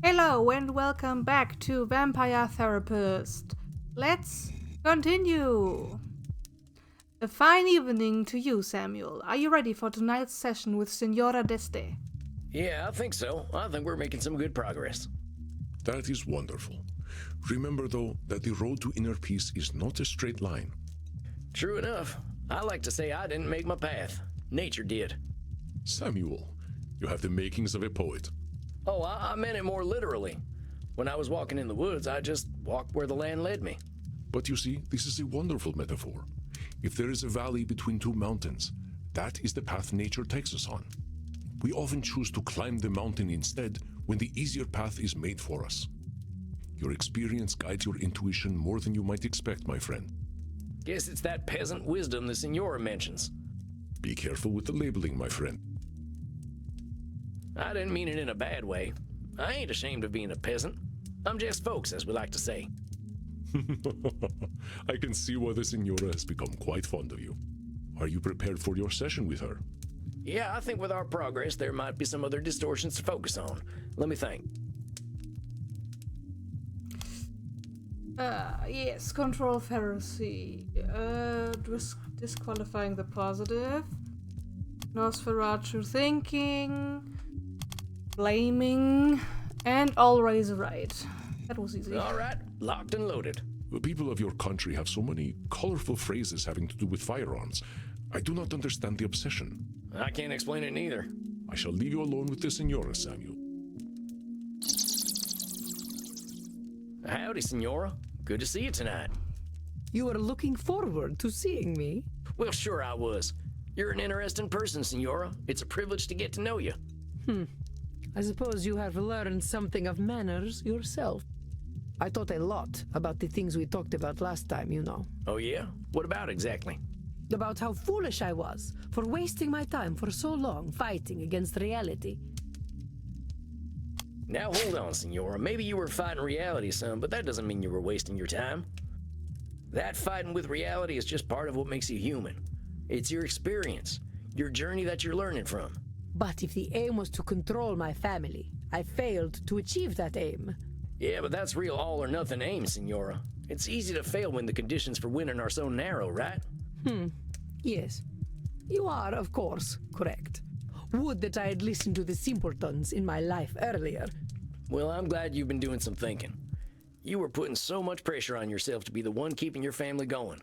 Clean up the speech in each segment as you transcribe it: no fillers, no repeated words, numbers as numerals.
Hello and welcome back to Vampire Therapist. Let's continue. A fine evening to you, Samuel. Are you ready for tonight's session with Senora Deste? Yeah, I think so. I think we're making some good progress. That is wonderful. Remember, though, that the road to inner peace is not a straight line. True enough. I like to say I didn't make my path. Nature did. Samuel, you have the makings of a poet. Oh, I meant it more literally. When I was walking in the woods, I just walked where the land led me. But you see, this is a wonderful metaphor. If there is a valley between two mountains, that is the path nature takes us on. We often choose to climb the mountain instead when the easier path is made for us. Your experience guides your intuition more than you might expect, my friend. Guess it's that peasant wisdom the Senora mentions. Be careful with the labeling, my friend. I didn't mean it in a bad way. I ain't ashamed of being a peasant. I'm just folks, as we like to say. I can see why the Senora has become quite fond of you. Are you prepared for your session with her? Yeah, I think with our progress, there might be some other distortions to focus on. Let me think. Yes, control heresy. Disqualifying the positive. Nosferatu thinking. Blaming. And always right. That was easy. All right, locked and loaded. The people of your country have so many colorful phrases having to do with firearms. I do not understand the obsession. I can't explain it neither. I shall leave you alone with the Senora, Samuel. Howdy, Senora. Good to see you tonight. You were looking forward to seeing me. Well, sure I was. You're an interesting person, Senora. It's a privilege to get to know you. I suppose you have learned something of manners yourself. I thought a lot about the things we talked about last time, you know. Oh, yeah? What about exactly? About how foolish I was for wasting my time for so long fighting against reality. Now hold on, Senora. Maybe you were fighting reality some, but that doesn't mean you were wasting your time. That fighting with reality is just part of what makes you human. It's your experience, your journey that you're learning from. But if the aim was to control my family, I failed to achieve that aim. Yeah, but that's real all-or-nothing aim, Senora. It's easy to fail when the conditions for winning are so narrow, right? Yes. You are, of course, correct. Would that I had listened to the simpletons in my life earlier. Well, I'm glad you've been doing some thinking. You were putting so much pressure on yourself to be the one keeping your family going.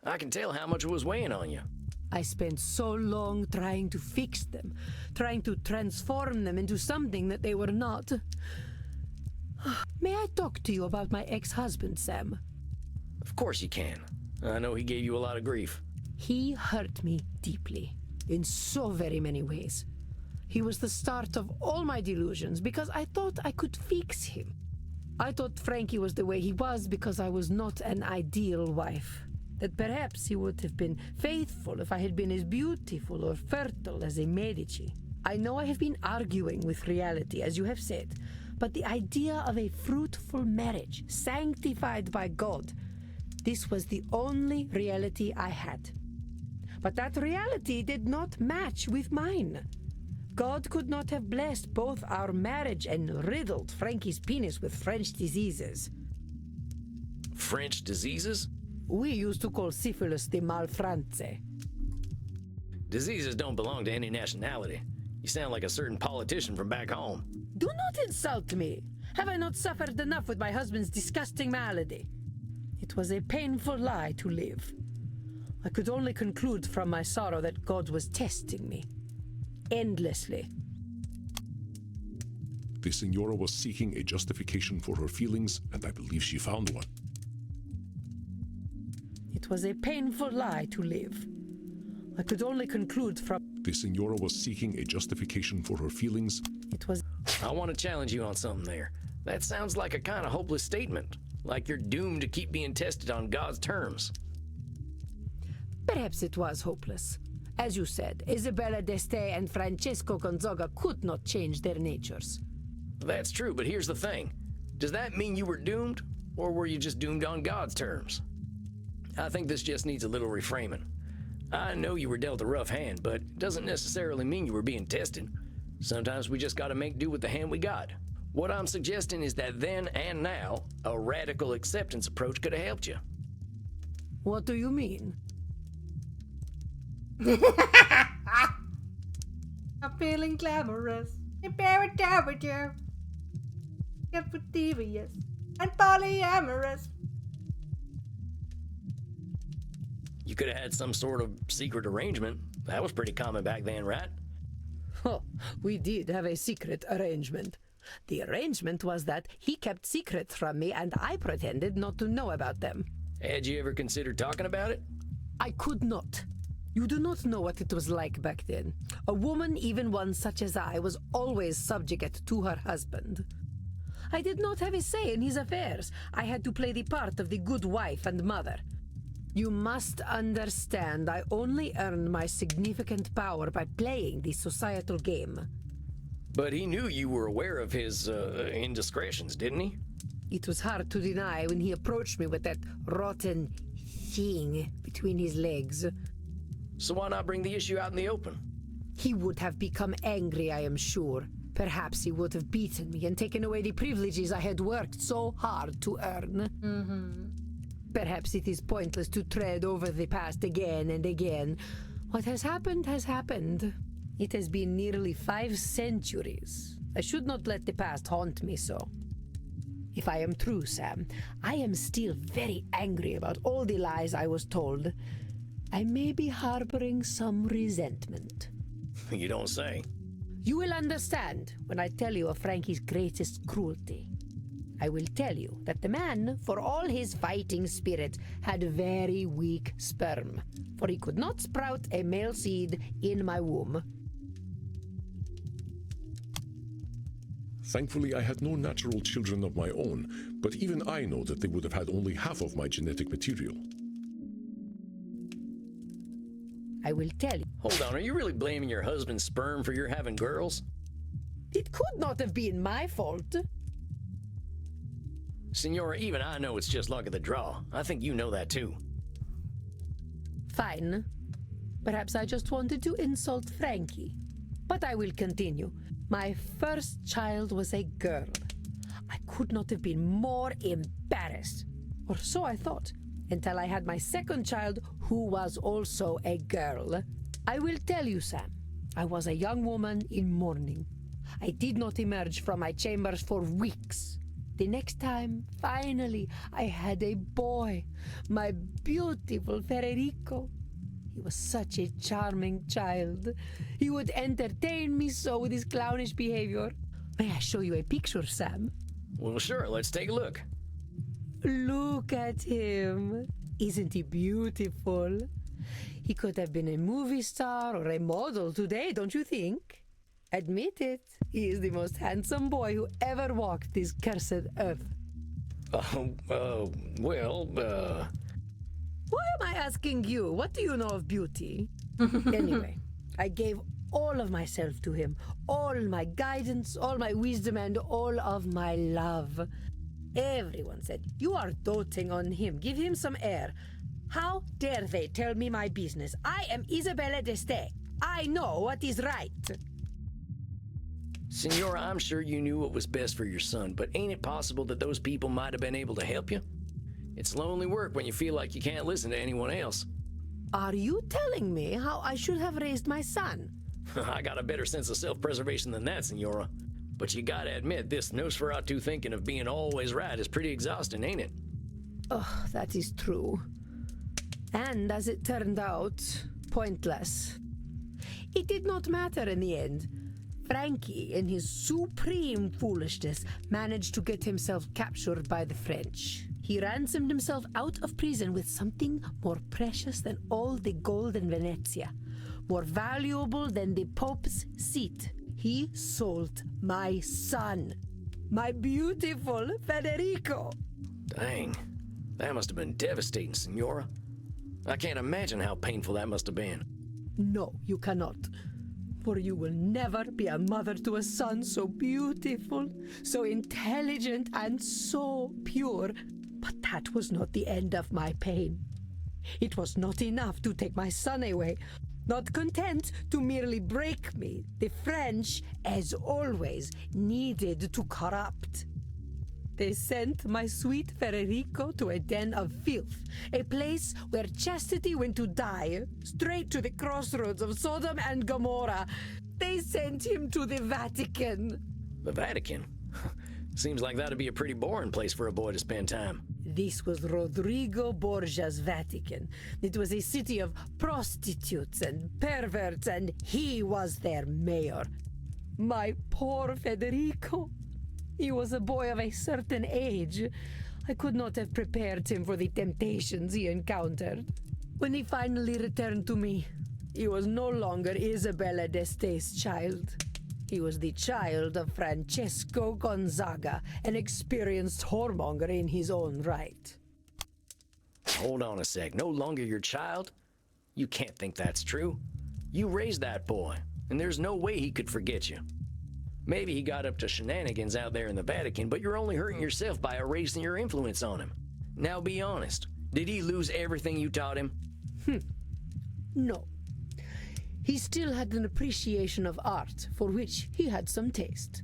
I can tell how much it was weighing on you. I spent so long trying to fix them, trying to transform them into something that they were not. May I talk to you about my ex-husband, Sam? Of course you can. I know he gave you a lot of grief. He hurt me deeply, in so very many ways. He was the start of all my delusions because I thought I could fix him. I thought Frankie was the way he was because I was not an ideal wife. That perhaps he would have been faithful if I had been as beautiful or fertile as a Medici. I know I have been arguing with reality, as you have said, but the idea of a fruitful marriage, sanctified by God, this was the only reality I had. But that reality did not match with mine. God could not have blessed both our marriage and riddled Frankie's penis with French diseases. French diseases? We used to call syphilis the malfrance. Diseases don't belong to any nationality. You sound like a certain politician from back home. Do not insult me. Have I not suffered enough with my husband's disgusting malady? It was a painful lie to live. I could only conclude from my sorrow that God was testing me. Endlessly. The Senora was seeking a justification for her feelings, and I believe she found one. It was a painful lie to live. I could only conclude from... The Senora was seeking a justification for her feelings. It was... I want to challenge you on something there. That sounds like a kind of hopeless statement. Like you're doomed to keep being tested on God's terms. Perhaps it was hopeless. As you said, Isabella d'Este and Francesco Gonzaga could not change their natures. That's true, but here's the thing. Does that mean you were doomed, or were you just doomed on God's terms? I think this just needs a little reframing. I know you were dealt a rough hand, but it doesn't necessarily mean you were being tested. Sometimes we just gotta make do with the hand we got. What I'm suggesting is that then and now, a radical acceptance approach could have helped you. What do you mean? I'm feeling glamorous, imperative, devious, and polyamorous. You could have had some sort of secret arrangement. That was pretty common back then, right? Oh, we did have a secret arrangement. The arrangement was that he kept secrets from me and I pretended not to know about them. Had you ever considered talking about it? I could not. You do not know what it was like back then. A woman, even one such as I, was always subject to her husband. I did not have a say in his affairs. I had to play the part of the good wife and mother. You must understand, I only earned my significant power by playing the societal game. But he knew you were aware of his indiscretions, didn't he? It was hard to deny when he approached me with that rotten thing between his legs. So why not bring the issue out in the open? He would have become angry, I am sure. Perhaps he would have beaten me and taken away the privileges I had worked so hard to earn. Perhaps it is pointless to tread over the past again and again. What has happened has happened. It has been nearly 5 centuries. I should not let the past haunt me so. If I am true, Sam, I am still very angry about all the lies I was told. I may be harboring some resentment. You don't say. You will understand when I tell you of Frankie's greatest cruelty. I will tell you that the man, for all his fighting spirit, had very weak sperm, for he could not sprout a male seed in my womb. Thankfully, I had no natural children of my own, but even I know that they would have had only half of my genetic material. I will tell you. Hold on, are you really blaming your husband's sperm for your having girls? It could not have been my fault. Senora, even I know it's just luck of the draw. I think you know that too. Fine. Perhaps I just wanted to insult Frankie. But I will continue. My first child was a girl. I could not have been more embarrassed. Or so I thought, until I had my second child, who was also a girl. I will tell you, Sam, I was a young woman in mourning. I did not emerge from my chambers for weeks. The next time, finally, I had a boy, my beautiful Federico. He was such a charming child. He would entertain me so with his clownish behavior. May I show you a picture, Sam? Well, sure, let's take a look. Look at him. Isn't he beautiful? He could have been a movie star or a model today, don't you think? Admit it, he is the most handsome boy who ever walked this cursed earth. Well, Why am I asking you? What do you know of beauty? Anyway, I gave all of myself to him, all my guidance, all my wisdom, and all of my love. Everyone said, you are doting on him. Give him some air. How dare they tell me my business? I am Isabella d'Este. I know what is right. Senora, I'm sure you knew what was best for your son, but ain't it possible that those people might have been able to help you? It's lonely work when you feel like you can't listen to anyone else. Are you telling me how I should have raised my son? I got a better sense of self-preservation than that, Senora. But you gotta admit, this Nosferatu thinking of being always right is pretty exhausting, ain't it? Oh, that is true. And as it turned out, pointless. It did not matter in the end. Frankie, in his supreme foolishness, managed to get himself captured by the French. He ransomed himself out of prison with something more precious than all the gold in Venezia, more valuable than the Pope's seat. He sold my son, my beautiful Federico. Dang, that must have been devastating, Senora. I can't imagine how painful that must have been. No, you cannot. For you will never be a mother to a son so beautiful, so intelligent, and so pure. But that was not the end of my pain. It was not enough to take my son away. Not content to merely break me, the French, as always, needed to corrupt. They sent my sweet Federico to a den of filth, a place where chastity went to die, straight to the crossroads of Sodom and Gomorrah. They sent him to the Vatican. The Vatican? Seems like that'd be a pretty boring place for a boy to spend time. This was Rodrigo Borgia's Vatican. It was a city of prostitutes and perverts, and he was their mayor. My poor Federico. He was a boy of a certain age. I could not have prepared him for the temptations he encountered. When he finally returned to me, he was no longer Isabella d'Este's child. He was the child of Francesco Gonzaga, an experienced whoremonger in his own right. Hold on a sec. No longer your child? You can't think that's true. You raised that boy, and there's no way he could forget you. Maybe he got up to shenanigans out there in the Vatican, but you're only hurting yourself by erasing your influence on him. Now be honest. Did he lose everything you taught him? No. He still had an appreciation of art, for which he had some taste.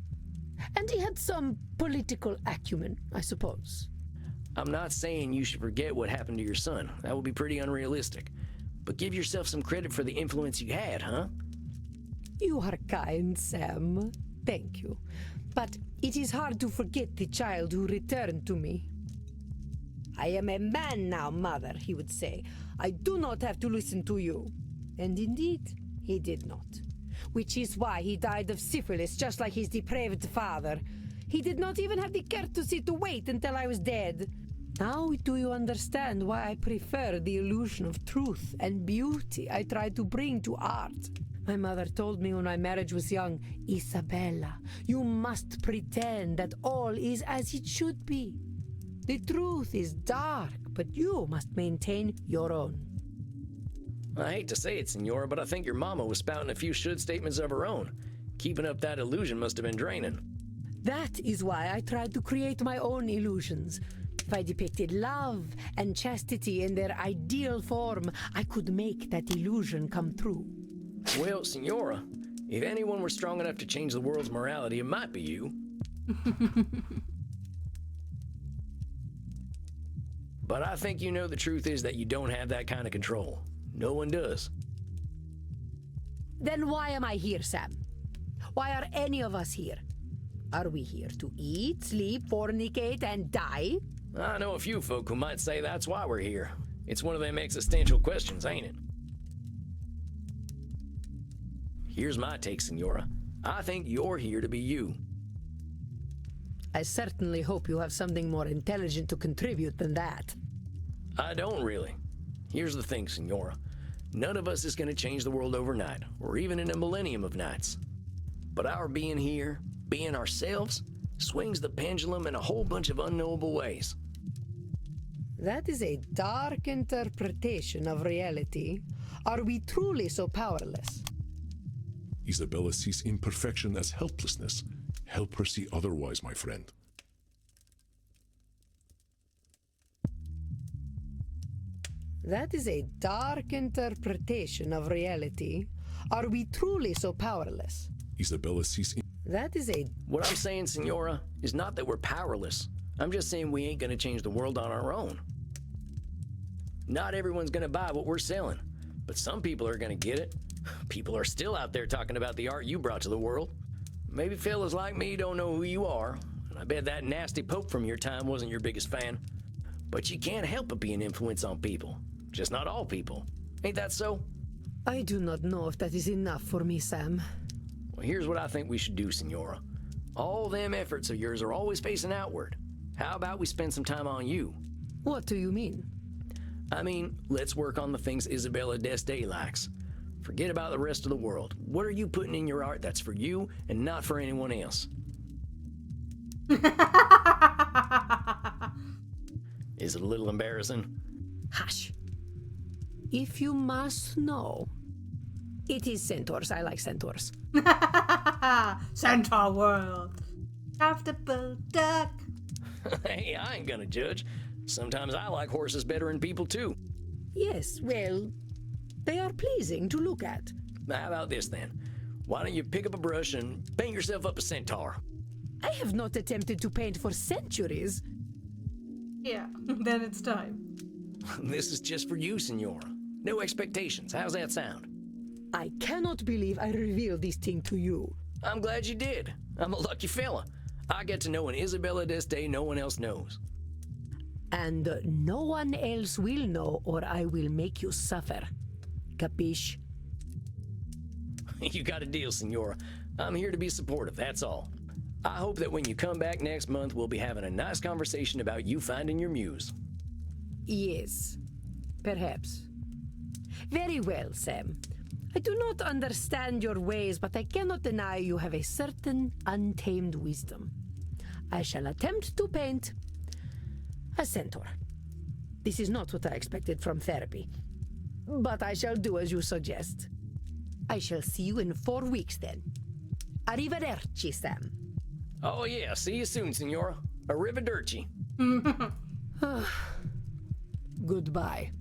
And he had some political acumen, I suppose. I'm not saying you should forget what happened to your son. That would be pretty unrealistic. But give yourself some credit for the influence you had, huh? You are kind, Sam. Thank you. But it is hard to forget the child who returned to me. I am a man now, mother, he would say. I do not have to listen to you. And indeed, he did not. Which is why he died of syphilis, just like his depraved father. He did not even have the courtesy to wait until I was dead. Now do you understand why I prefer the illusion of truth and beauty I try to bring to art? My mother told me when my marriage was young, Isabella, you must pretend that all is as it should be. The truth is dark, but you must maintain your own. I hate to say it, Senora, but I think your mama was spouting a few should statements of her own. Keeping up that illusion must have been draining. That is why I tried to create my own illusions. If I depicted love and chastity in their ideal form, I could make that illusion come true. Well, Senora, if anyone were strong enough to change the world's morality, it might be you. But I think you know the truth is that you don't have that kind of control. No one does. Then why am I here, Sam? Why are any of us here? Are we here to eat, sleep, fornicate, and die? I know a few folk who might say that's why we're here. It's one of them existential questions, ain't it? Here's my take, Senora. I think you're here to be you. I certainly hope you have something more intelligent to contribute than that. I don't really. Here's the thing, Senora. None of us is going to change the world overnight, or even in a millennium of nights. But our being here, being ourselves, swings the pendulum in a whole bunch of unknowable ways. That is a dark interpretation of reality. Are we truly so powerless? Isabella sees imperfection as helplessness. Help her see otherwise, my friend. That is a dark interpretation of reality. Are we truly so powerless? Isabella sees... That is a... What I'm saying, Senora, is not that we're powerless. I'm just saying we ain't gonna change the world on our own. Not everyone's gonna buy what we're selling, but some people are gonna get it. People are still out there talking about the art you brought to the world. Maybe fellas like me don't know who you are, and I bet that nasty pope from your time wasn't your biggest fan. But you can't help but be an influence on people. Just not all people. Ain't that so? I do not know if that is enough for me, Sam. Well, here's what I think we should do, Senora. All them efforts of yours are always facing outward. How about we spend some time on you? What do you mean? I mean, let's work on the things Isabella d'Este likes. Forget about the rest of the world. What are you putting in your art that's for you and not for anyone else? Is it a little embarrassing? Hush. If you must know, it is centaurs. I like centaurs. Centaur world. Comfortable duck. Hey, I ain't gonna judge. Sometimes I like horses better than people too. Yes, well, They are pleasing to look at. How about this then? Why don't you pick up a brush and paint yourself up a centaur? I have not attempted to paint for centuries. Yeah, then it's time. This is just for you, Senora. No expectations. How's that sound? I cannot believe I revealed this thing to you. I'm glad you did. I'm a lucky fella. I get to know an Isabella d'Este no one else knows. And no one else will know, or I will make you suffer. Capiche? You got a deal, Senora. I'm here to be supportive, that's all. I hope that when you come back next month, we'll be having a nice conversation about you finding your muse. Yes, perhaps. Very well, Sam. I do not understand your ways, but I cannot deny you have a certain untamed wisdom. I shall attempt to paint a centaur. This is not what I expected from therapy, but I shall do as you suggest. I shall see you in 4 weeks then. Arrivederci, Sam. Oh yeah, see you soon, Senora. Arrivederci. Goodbye.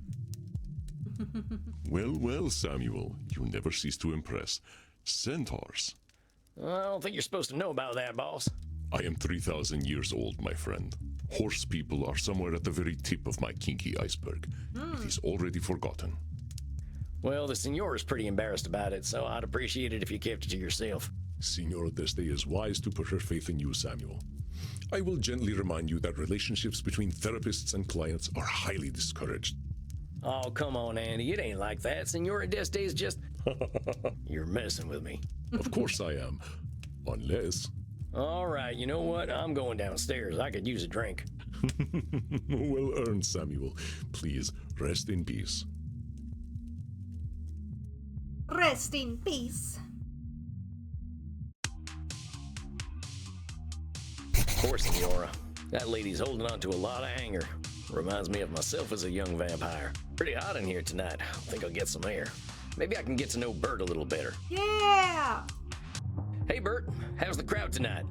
Well, well, Samuel, you never cease to impress. Centaurs. I don't think you're supposed to know about that, boss. I am 3,000 years old, my friend. Horse people are somewhere at the very tip of my kinky iceberg. It is already forgotten. Well, the Senora's pretty embarrassed about it, so I'd appreciate it if you kept it to yourself. Signora d'Este is wise to put her faith in you, Samuel. I will gently remind you that relationships between therapists and clients are highly discouraged. Oh, come on, Andy. It ain't like that. Senora d'Este is just... You're messing with me. Of course I am. Unless... All right, you know what? I'm going downstairs. I could use a drink. Well earned, Samuel. Please, rest in peace. Rest in peace. Poor Senora. That lady's holding on to a lot of anger. Reminds me of myself as a young vampire. Pretty hot in here tonight. I think I'll get some air. Maybe I can get to know Bert a little better. Yeah! Hey, Bert. How's the crowd tonight?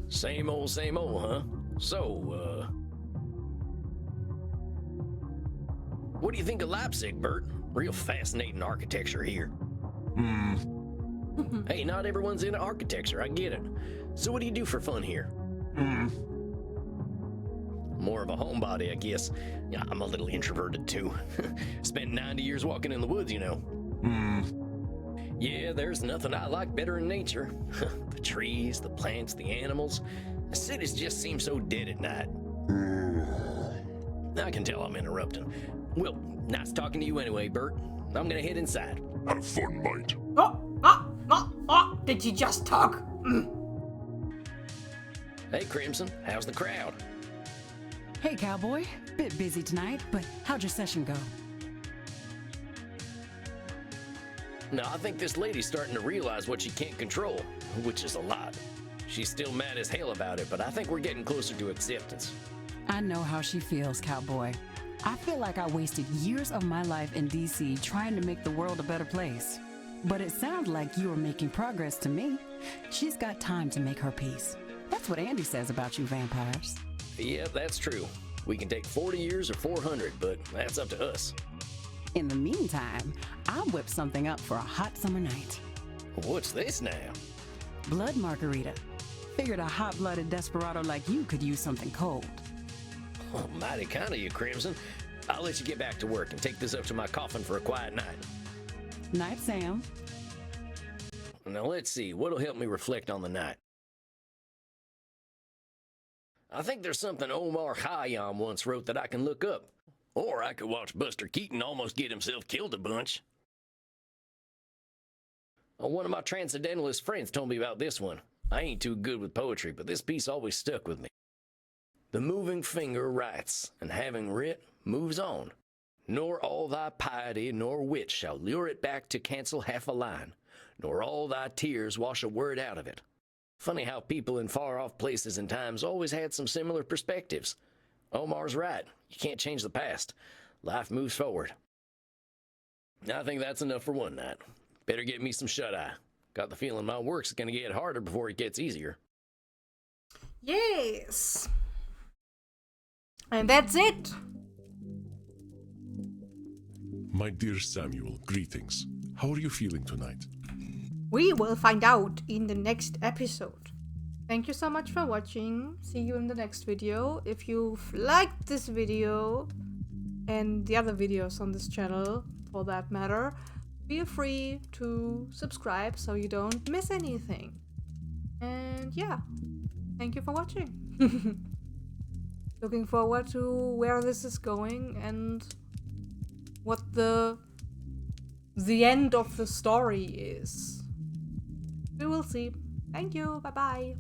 Same old, huh? So, what do you think of Leipzig, Bert? Real fascinating architecture here. Hey, not everyone's into architecture, I get it. So what do you do for fun here? More of a homebody, I guess. Yeah, I'm a little introverted too. Spent 90 years walking in the woods, you know. Yeah, there's nothing I like better in nature. The trees, the plants, the animals. The cities just seem so dead at night. I can tell I'm interrupting. Well, nice talking to you anyway, Bert. I'm gonna head inside. Have fun, mate. Did you just talk? Hey, Crimson, how's the crowd? Hey, cowboy. Bit busy tonight, but how'd your session go? No, I think this lady's starting to realize what she can't control, which is a lot. She's still mad as hell about it, but I think we're getting closer to acceptance. I know how she feels, cowboy. I feel like I wasted years of my life in D.C. trying to make the world a better place. But it sounds like you are making progress to me. She's got time to make her peace. That's what Andy says about you vampires. Yeah, that's true. We can take 40 years or 400, but that's up to us. In the meantime, I'll whip something up for a hot summer night. What's this now? Blood margarita. Figured a hot-blooded desperado like you could use something cold. Oh, mighty kind of you, Crimson. I'll let you get back to work and take this up to my coffin for a quiet night. Night, Sam. Now let's see, what'll help me reflect on the night? I think there's something Omar Khayyam once wrote that I can look up. Or I could watch Buster Keaton almost get himself killed a bunch. One of my transcendentalist friends told me about this one. I ain't too good with poetry, but this piece always stuck with me. The moving finger writes, and having writ, moves on. Nor all thy piety nor wit shall lure it back to cancel half a line, nor all thy tears wash a word out of it. Funny how people in far-off places and times always had some similar perspectives. Omar's right. You can't change the past. Life moves forward. I think that's enough for one night. Better get me some shut-eye. Got the feeling my work's gonna get harder before it gets easier. Yes. And that's it. My dear Samuel, greetings. How are you feeling tonight? We will find out in the next episode. Thank you so much for watching. See you in the next video. If you've liked this video and the other videos on this channel, for that matter, feel free to subscribe so you don't miss anything. And yeah, thank you for watching. Looking forward to where this is going and what the end of the story is. We will see. Thank you. Bye bye.